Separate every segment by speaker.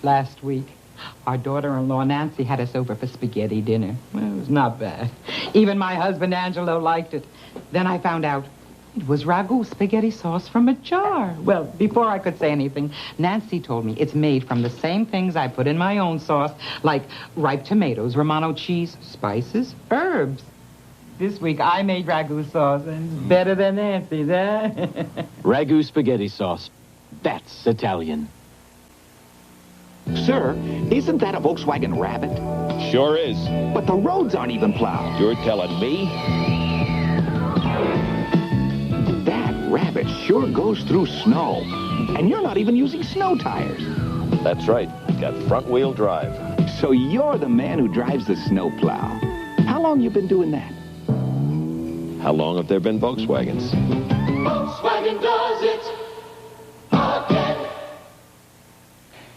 Speaker 1: last week. Our daughter-in-law, Nancy, had us over for spaghetti dinner. Well, it was not bad. Even my husband, Angelo, liked it. Then I found out it was Ragú spaghetti sauce from a jar. Well, before I could say anything, Nancy told me it's made from the same things I put in my own sauce, like ripe tomatoes, Romano cheese, spices, herbs. This week I made Ragú sauce, and it's better than Nancy's, huh?
Speaker 2: Ragú spaghetti sauce. That's Italian.
Speaker 3: Sir, isn't that a Volkswagen Rabbit?
Speaker 4: Sure is.
Speaker 3: But the roads aren't even plowed.
Speaker 4: You're telling me?
Speaker 3: That Rabbit sure goes through snow. And you're not even using snow tires.
Speaker 4: That's right. Got front-wheel drive.
Speaker 3: So you're the man who drives the snow plow. How long you been doing that?
Speaker 4: How long have there been Volkswagens?
Speaker 5: Volkswagen does it again.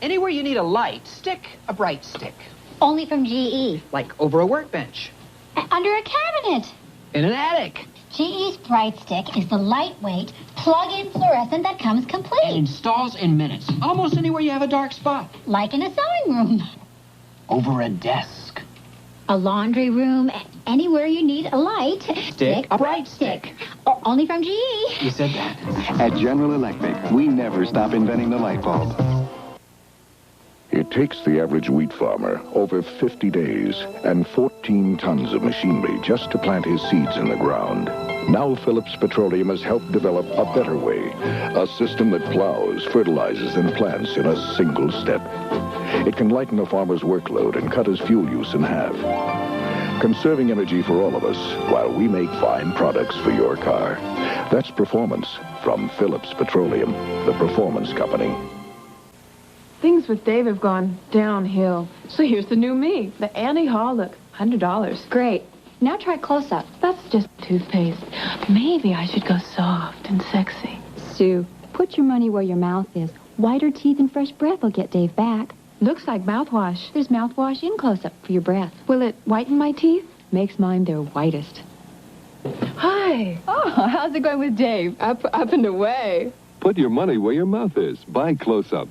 Speaker 1: Anywhere you need a light, stick a bright stick.
Speaker 6: Only from GE.
Speaker 1: Like over a workbench.
Speaker 6: Under a cabinet.
Speaker 1: In an attic.
Speaker 6: GE's Bright Stick is the lightweight, plug-in fluorescent that comes complete.
Speaker 7: And installs in minutes. Almost anywhere you have a dark spot.
Speaker 6: Like in a sewing room.
Speaker 7: Over a desk.
Speaker 6: A laundry room. Anywhere you need a light.
Speaker 1: Stick a bright stick.
Speaker 6: Only from GE.
Speaker 7: You said that.
Speaker 8: At General Electric, we never stop inventing the light bulb.
Speaker 9: It takes the average wheat farmer over 50 days and 14 tons of machinery just to plant his seeds in the ground. Now Phillips Petroleum has helped develop a better way, a system that plows, fertilizes, and plants in a single step. It can lighten a farmer's workload and cut his fuel use in half, conserving energy for all of us while we make fine products for your car. That's performance from Phillips Petroleum, the performance company.
Speaker 10: Things with Dave have gone downhill. So here's the new me, the Annie Hall look, $100.
Speaker 11: Great. Now try close-up.
Speaker 10: That's just toothpaste. Maybe I should go soft and sexy.
Speaker 11: Sue, put your money where your mouth is. Whiter teeth and fresh breath will get Dave back.
Speaker 10: Looks like mouthwash.
Speaker 11: There's mouthwash in close-up for your breath.
Speaker 10: Will it whiten my teeth?
Speaker 11: Makes mine their whitest.
Speaker 10: Hi.
Speaker 11: Oh, how's it going with Dave?
Speaker 10: Up and away.
Speaker 12: Put your money where your mouth is. Buy close-up.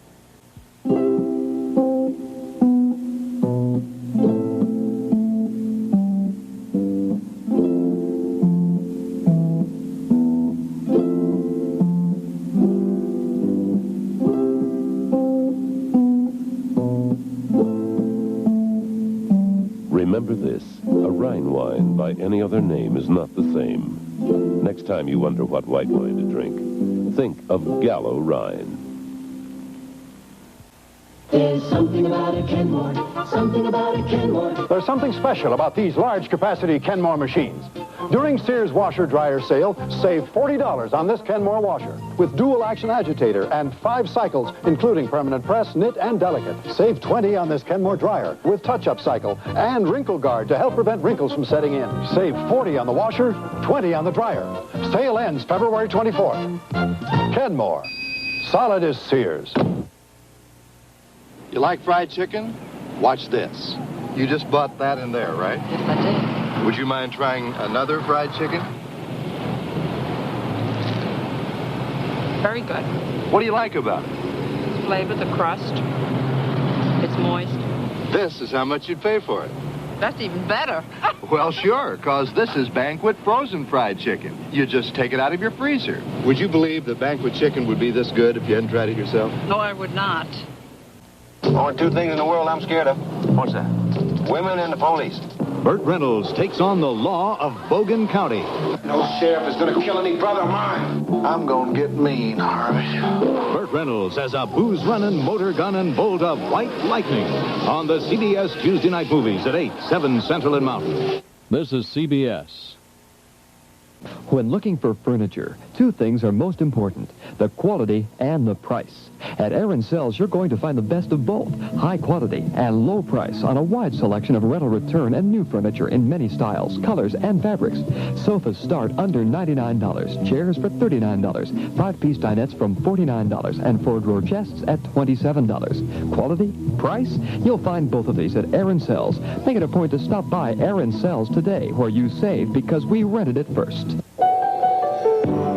Speaker 13: Remember this, a Rhine wine by any other name is not the same. Next time you wonder what white wine to drink, think of Gallo Rhine.
Speaker 5: There's something about a Kenmore, something about a Kenmore.
Speaker 14: There's something special about these large-capacity Kenmore machines. During Sears washer-dryer sale, save $40 on this Kenmore washer with dual-action agitator and 5 cycles, including permanent press, knit, and delicate. Save $20 on this Kenmore dryer with touch-up cycle and wrinkle guard to help prevent wrinkles from setting in. Save $40 on the washer, $20 on the dryer. Sale ends February 24th. Kenmore. Solid as Sears.
Speaker 15: You like fried chicken? Watch this. You just bought that in there, right?
Speaker 1: Yes, I did.
Speaker 15: Would you mind trying another fried chicken?
Speaker 1: Very good.
Speaker 15: What do you like about it?
Speaker 1: It's flavor, the crust. It's moist.
Speaker 15: This is how much you'd pay for it.
Speaker 1: That's even better.
Speaker 15: Well, sure, because this is Banquet frozen fried chicken. You just take it out of your freezer. Would you believe that Banquet chicken would be this good if you hadn't tried it yourself?
Speaker 1: No, I would not.
Speaker 16: Only 2 things in the world I'm scared of. What's that? Women and the police.
Speaker 17: Burt Reynolds takes on the law of Bogan County.
Speaker 16: No sheriff is going to kill any brother of mine. I'm going to get mean, Harvey.
Speaker 17: Burt Reynolds as a booze-running, motor-gunning bolt of white lightning on the CBS Tuesday night movies at 8, 7 Central and Mountain.
Speaker 18: This is CBS. When looking for furniture, 2 things are most important, the quality and the price. At Aaron Sells, you're going to find the best of both, high quality and low price on a wide selection of rental return and new furniture in many styles, colors, and fabrics. Sofas start under $99, chairs for $39, 5-piece dinettes from $49, and 4-drawer chests at $27. Quality, price? You'll find both of these at Aaron Sells. Make it a point to stop by Aaron Sells today, where you save because we rented it first.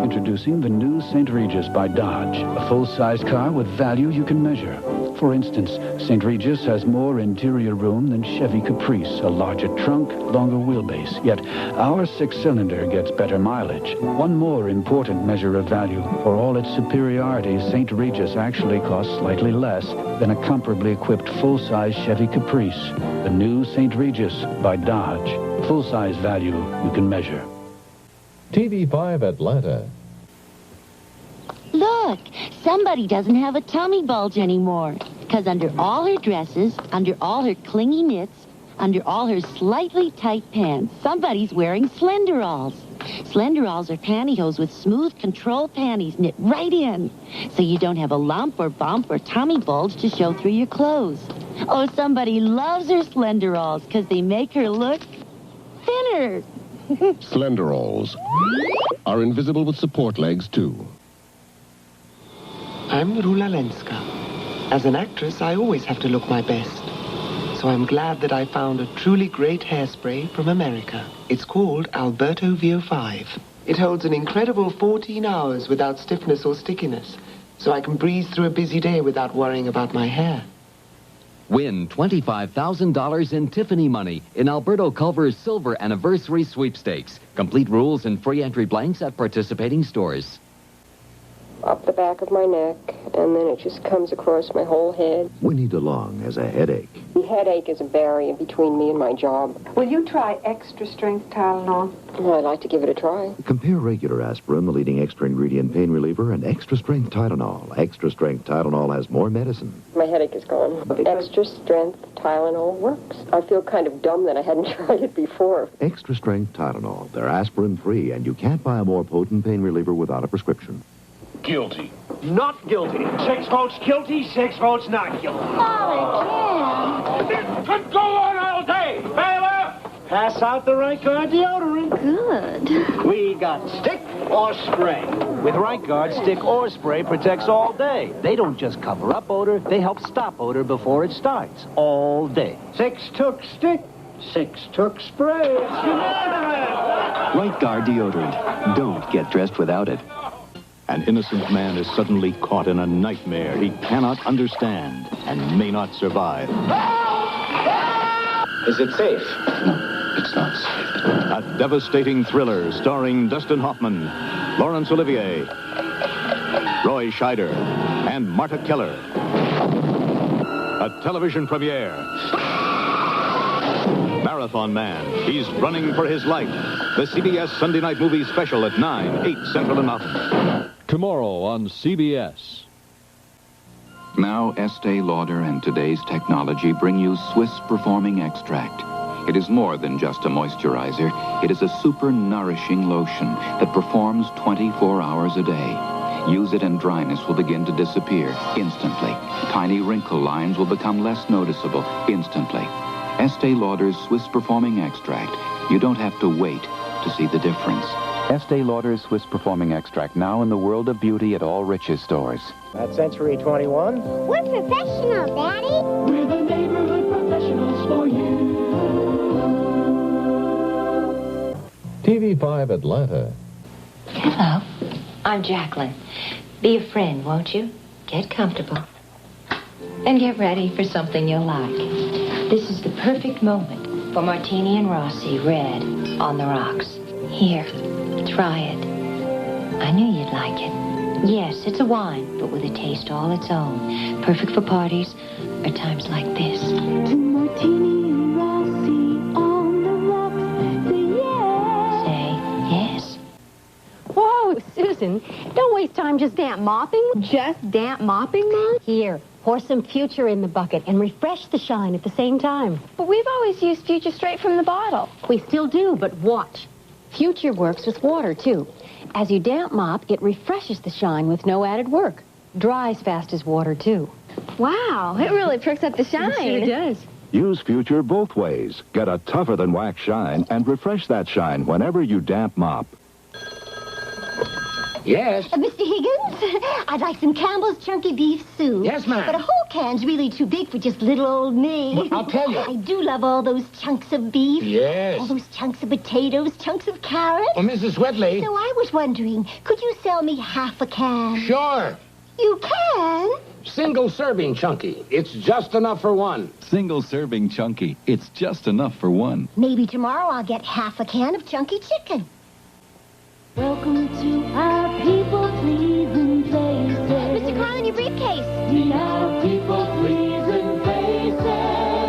Speaker 19: Introducing the new St. Regis by Dodge, a full-size car with value you can measure. For For instance, St. Regis has more interior room than Chevy Caprice, a larger trunk, longer wheelbase. Yet our six-cylinder gets better mileage. One more important measure of value. For all its superiority, St. Regis actually costs slightly less than a comparably equipped full-size Chevy Caprice. The new St. Regis by Dodge. Full-size value you can measure.
Speaker 20: TV5 Atlanta.
Speaker 21: Look, somebody doesn't have a tummy bulge anymore. Because under all her dresses, under all her clingy mitts, under all her slightly tight pants, somebody's wearing Slenderalls. Slenderalls are pantyhose with smooth control panties knit right in. So you don't have a lump or bump or tummy bulge to show through your clothes. Oh, somebody loves her Slenderalls because they make her look thinner.
Speaker 22: Slenderalls are invisible with support legs, too.
Speaker 23: I'm Rula Lenska. As an actress, I always have to look my best. So I'm glad that I found a truly great hairspray from America. It's called Alberto-Culver. It holds an incredible 14 hours without stiffness or stickiness, so I can breeze through a busy day without worrying about my hair.
Speaker 24: Win $25,000 in Tiffany money in Alberto-Culver's Silver Anniversary Sweepstakes. Complete rules and free entry blanks at participating stores.
Speaker 25: Up the back of my neck, and then it just comes across my whole head.
Speaker 26: Winnie DeLong has a headache.
Speaker 25: The headache is a barrier between me and my job.
Speaker 27: Will you try extra-strength Tylenol?
Speaker 25: Well, I'd like to give it a try.
Speaker 26: Compare regular aspirin, the leading extra ingredient pain reliever, and extra-strength Tylenol. Extra-strength Tylenol has more medicine.
Speaker 25: My headache is gone. Extra-strength Tylenol works. I feel kind of dumb that I hadn't tried it before.
Speaker 26: Extra-strength Tylenol. They're aspirin-free, and you can't buy a more potent pain reliever without a prescription.
Speaker 28: Guilty. Not guilty. 6 votes guilty, 6 votes not guilty.
Speaker 6: Father,
Speaker 28: This could go on all day. Bailiff! Pass out the Right Guard deodorant.
Speaker 6: good.
Speaker 28: We got stick or spray. With Right Guard, stick or spray protects all day. They don't just cover up odor, they help stop odor before it starts. All day. 6 took stick, 6 took spray. It's unanimous.
Speaker 29: Right Guard deodorant. Don't get dressed without it.
Speaker 17: An innocent man is suddenly caught in a nightmare he cannot understand and may not survive.
Speaker 16: Is it safe?
Speaker 29: No, it's not safe.
Speaker 17: A devastating thriller starring Dustin Hoffman, Laurence Olivier, Roy Scheider, and Marta Keller. A television premiere. Marathon Man. He's running for his life. The CBS Sunday Night Movie Special at 9, 8 Central and Mountain.
Speaker 30: Tomorrow on CBS.
Speaker 31: Now, Estée Lauder and today's technology bring you Swiss Performing Extract. It is more than just a moisturizer. It is a super nourishing lotion that performs 24 hours a day. Use it and dryness will begin to disappear instantly. Tiny wrinkle lines will become less noticeable instantly. Estée Lauder's Swiss Performing Extract. You don't have to wait to see the difference. Estée Lauder's Swiss Performing Extract, now in the world of beauty at all Rich's stores.
Speaker 28: At Century 21.
Speaker 6: We're professional, Daddy.
Speaker 5: We're the neighborhood professionals for you.
Speaker 20: TV5 Atlanta.
Speaker 32: Hello, I'm Jacqueline. Be a friend, won't you? Get comfortable. And get ready for something you'll like. This is the perfect moment for Martini and Rossi Red on the rocks. Here, try it. I knew you'd like it. Yes, it's a wine, but with a taste all its own. Perfect for parties or times like this.
Speaker 5: To Martini and Rossi on the rocks, say yes.
Speaker 32: Say yes.
Speaker 33: Whoa, Susan, don't waste time just damp mopping. Just damp mopping, Mom? Here, pour some Future in the bucket and refresh the shine at the same time.
Speaker 10: But we've always used Future straight from the bottle.
Speaker 33: We still do, but watch. Future works with water, too. As you damp mop, it refreshes the shine with no added work. Dries fast as water, too.
Speaker 10: Wow, it really perks up the shine.
Speaker 33: It sure does.
Speaker 9: Use Future both ways. Get a tougher-than-wax shine and refresh that shine whenever you damp mop.
Speaker 16: Yes?
Speaker 6: Mr. Higgins, I'd like some Campbell's chunky beef soup.
Speaker 16: Yes, ma'am.
Speaker 6: But a whole can's really too big for just little old me.
Speaker 16: Well, I'll tell you.
Speaker 6: I do love all those chunks of beef.
Speaker 16: Yes.
Speaker 6: All those chunks of potatoes, chunks of carrots.
Speaker 16: Well, Mrs. Whitley.
Speaker 6: So I was wondering, could you sell me half a can?
Speaker 16: Sure.
Speaker 6: You can?
Speaker 1: Single serving Chunky. It's just enough for one.
Speaker 2: Single serving Chunky. It's just enough for one.
Speaker 6: Maybe tomorrow I'll get half a can of chunky chicken.
Speaker 5: Welcome to our people-pleasing places.
Speaker 6: Mr. Carlin, your briefcase.
Speaker 5: We are people-pleasing places.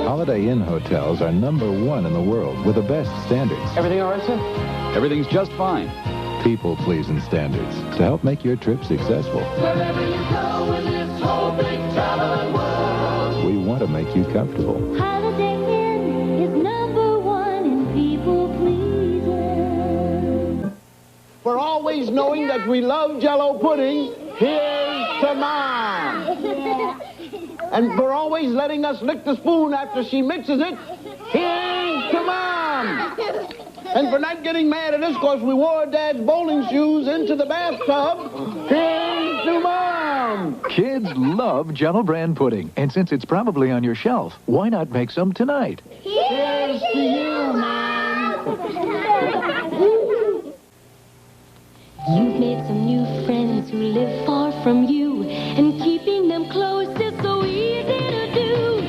Speaker 3: Holiday Inn hotels are #1 in the world with the best standards.
Speaker 28: Everything all right, sir?
Speaker 2: Everything's just fine.
Speaker 3: People-pleasing standards to help make your trip successful.
Speaker 5: Wherever you go in this whole big traveling world.
Speaker 3: We want to make you comfortable.
Speaker 5: Holiday Inn is #1 in people-pleasing.
Speaker 28: For always knowing that we love Jell-O pudding, here's to Mom. And for always letting us lick the spoon after she mixes it, here's to Mom. And for not getting mad at us because we wore Dad's bowling shoes into the bathtub, here's to Mom.
Speaker 4: Kids love Jell-O brand pudding, and since it's probably on your shelf, why not make some tonight?
Speaker 5: Here's to you, Mom. You've made some new friends who live far from you, and keeping them close is so easy to do.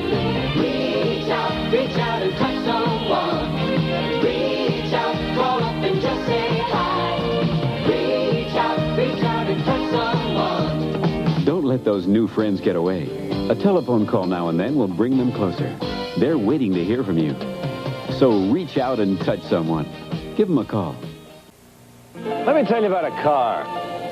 Speaker 5: Reach out and touch someone. Reach out, call up and just say hi. Reach out and touch someone.
Speaker 29: Don't let those new friends get away. A telephone call now and then will bring them closer. They're waiting to hear from you. So reach out and touch someone. Give them a call.
Speaker 28: Let me tell you about a car.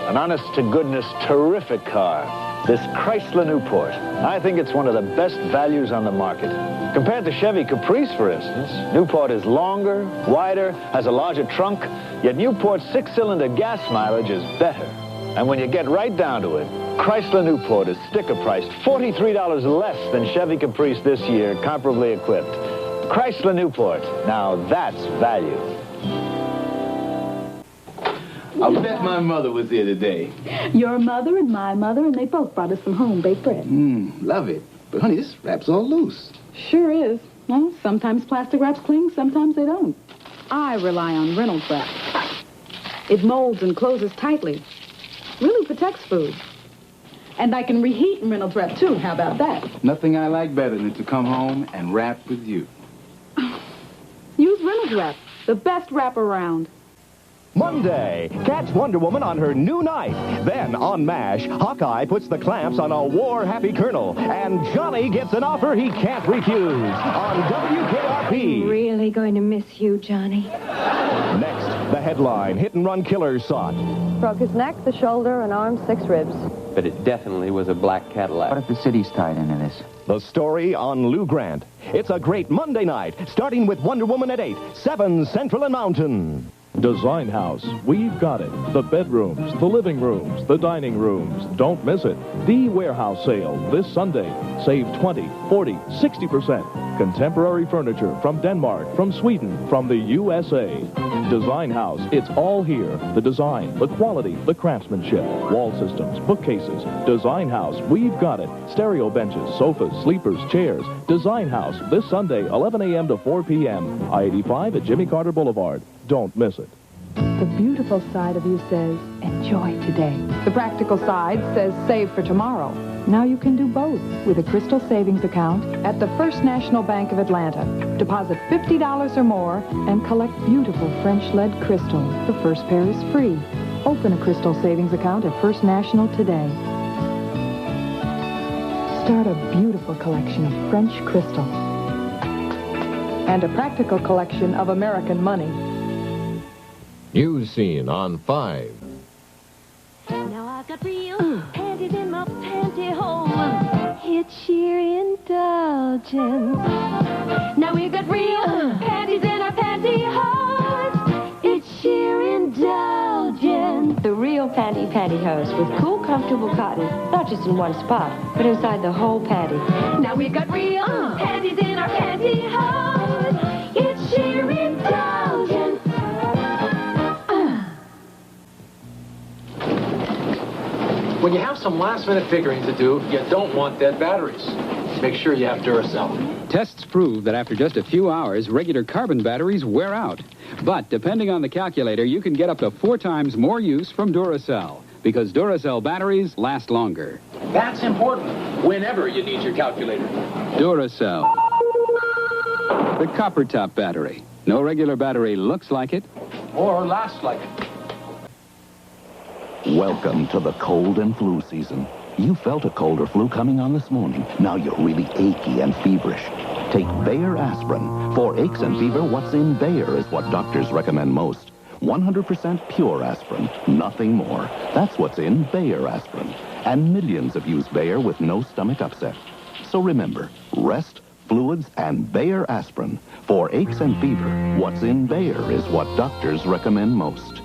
Speaker 28: An honest-to-goodness, terrific car. This Chrysler Newport. I think it's one of the best values on the market. Compared to Chevy Caprice, for instance, Newport is longer, wider, has a larger trunk, yet Newport's 6-cylinder gas mileage is better. And when you get right down to it, Chrysler Newport is sticker-priced $43 less than Chevy Caprice this year, comparably equipped. Chrysler Newport. Now that's value.
Speaker 7: I bet my mother was here today.
Speaker 8: Your mother and my mother, and they both brought us some home-baked bread.
Speaker 7: Love it. But, honey, this wrap's all loose.
Speaker 8: Sure is. Well, sometimes plastic wraps cling, sometimes they don't. I rely on Reynolds wrap. It molds and closes tightly. Really protects food. And I can reheat in Reynolds wrap, too. How about that?
Speaker 7: Nothing I like better than to come home and wrap with you.
Speaker 8: Use Reynolds wrap, the best wrap around.
Speaker 11: Monday, catch Wonder Woman on her new knife. Then, on MASH, Hawkeye puts the clamps on a war-happy colonel, and Johnny gets an offer he can't refuse on WKRP.
Speaker 32: I'm really going to miss you, Johnny.
Speaker 11: Next, the headline, hit-and-run killers sought.
Speaker 25: Broke his neck, the shoulder, and arm, 6 ribs.
Speaker 12: But it definitely was a black Cadillac.
Speaker 11: What if the city's tied into this? The story on Lou Grant. It's a great Monday night, starting with Wonder Woman at 8, 7 Central and Mountain.
Speaker 13: Design House, we've got it. The bedrooms, the living rooms, the dining rooms. Don't miss it. The warehouse sale this Sunday. Save 20, 40, 60%. Contemporary furniture from Denmark, from Sweden, from the USA. Design House, it's all here. The design, the quality, the craftsmanship. Wall systems, bookcases. Design House, we've got it. Stereo benches, sofas, sleepers, chairs. Design House, this Sunday, 11 a.m. to 4 p.m. I-85 at Jimmy Carter Boulevard. Don't miss it.
Speaker 10: The beautiful side of you says, enjoy today. The practical side says, save for tomorrow. Now you can do both with a Crystal Savings Account at the First National Bank of Atlanta. Deposit $50 or more and collect beautiful French lead crystals. The first pair is free. Open a Crystal Savings Account at First National today. Start a beautiful collection of French crystals and a practical collection of American money.
Speaker 20: News Scene on 5.
Speaker 5: Now I've got real panties in my pantyhose. It's sheer indulgence. Now we've got real panties in our pantyhose. It's sheer indulgence. The real pantyhose with cool, comfortable cotton, not just in one spot, but inside the whole panty. Now we've got real panties in our pantyhose. It's sheer indulgence.
Speaker 28: When you have some last-minute figuring to do, you don't want dead batteries. Make sure you have Duracell.
Speaker 14: Tests prove that after just a few hours, regular carbon batteries wear out. But depending on the calculator, you can get up to 4 times more use from Duracell. because Duracell batteries last longer.
Speaker 15: That's important whenever you need your calculator.
Speaker 14: Duracell. The copper top battery. No regular battery looks like it.
Speaker 15: Or lasts like it.
Speaker 17: Welcome to the cold and flu season. You felt a cold or flu coming on this morning. Now you're really achy and feverish. Take Bayer aspirin. For aches and fever, what's in Bayer is what doctors recommend most. 100% pure aspirin, nothing more. That's what's in Bayer aspirin. And millions have used Bayer with no stomach upset. So remember, rest, fluids, and Bayer aspirin. For aches and fever, what's in Bayer is what doctors recommend most.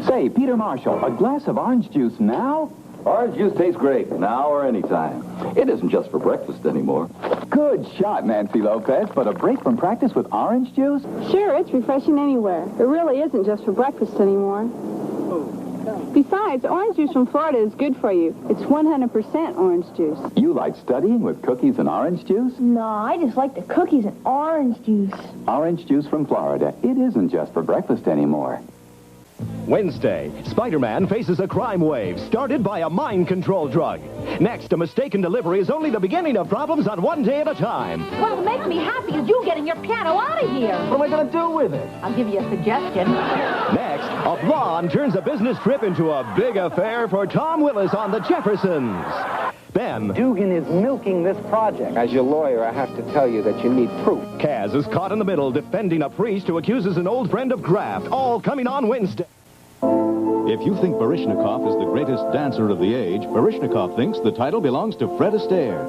Speaker 18: Say, Peter Marshall, a glass of orange juice now?
Speaker 19: Orange juice tastes great, now or anytime. It isn't just for breakfast anymore.
Speaker 18: Good shot, Nancy Lopez, but a break from practice with orange juice?
Speaker 21: Sure, it's refreshing anywhere. It really isn't just for breakfast anymore. Besides, orange juice from Florida is good for you. It's 100% orange juice.
Speaker 18: You like studying with cookies and orange juice?
Speaker 21: No, I just like the cookies and orange juice.
Speaker 18: Orange juice from Florida. It isn't just for breakfast anymore.
Speaker 11: Wednesday, Spider-Man faces a crime wave started by a mind control drug. Next, a mistaken delivery is only the beginning of problems on one day at a time.
Speaker 22: Well, what makes me happy is you getting your piano out of here.
Speaker 11: What am I going to do with it?
Speaker 22: I'll give you a suggestion.
Speaker 11: Next, a blonde turns a business trip into a big affair for Tom Willis on the Jeffersons. Then,
Speaker 23: Dugan is milking this project. As your lawyer, I have to tell you that you need proof.
Speaker 11: Kaz is caught in the middle defending a priest who accuses an old friend of graft. All coming on Wednesday.
Speaker 24: If you think Baryshnikov is the greatest dancer of the age, Baryshnikov thinks the title belongs to Fred Astaire.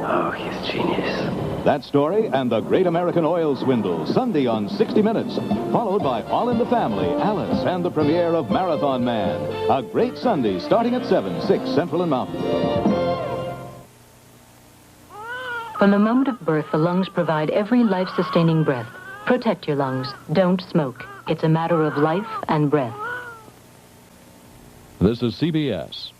Speaker 12: Oh, he's genius.
Speaker 24: That story and the Great American Oil Swindle, Sunday on 60 Minutes, followed by All in the Family, Alice, and the premiere of Marathon Man. A great Sunday starting at 7, 6 Central and Mountain.
Speaker 26: From the moment of birth, the lungs provide every life-sustaining breath. Protect your lungs. Don't smoke. It's a matter of life and breath.
Speaker 13: This is CBS.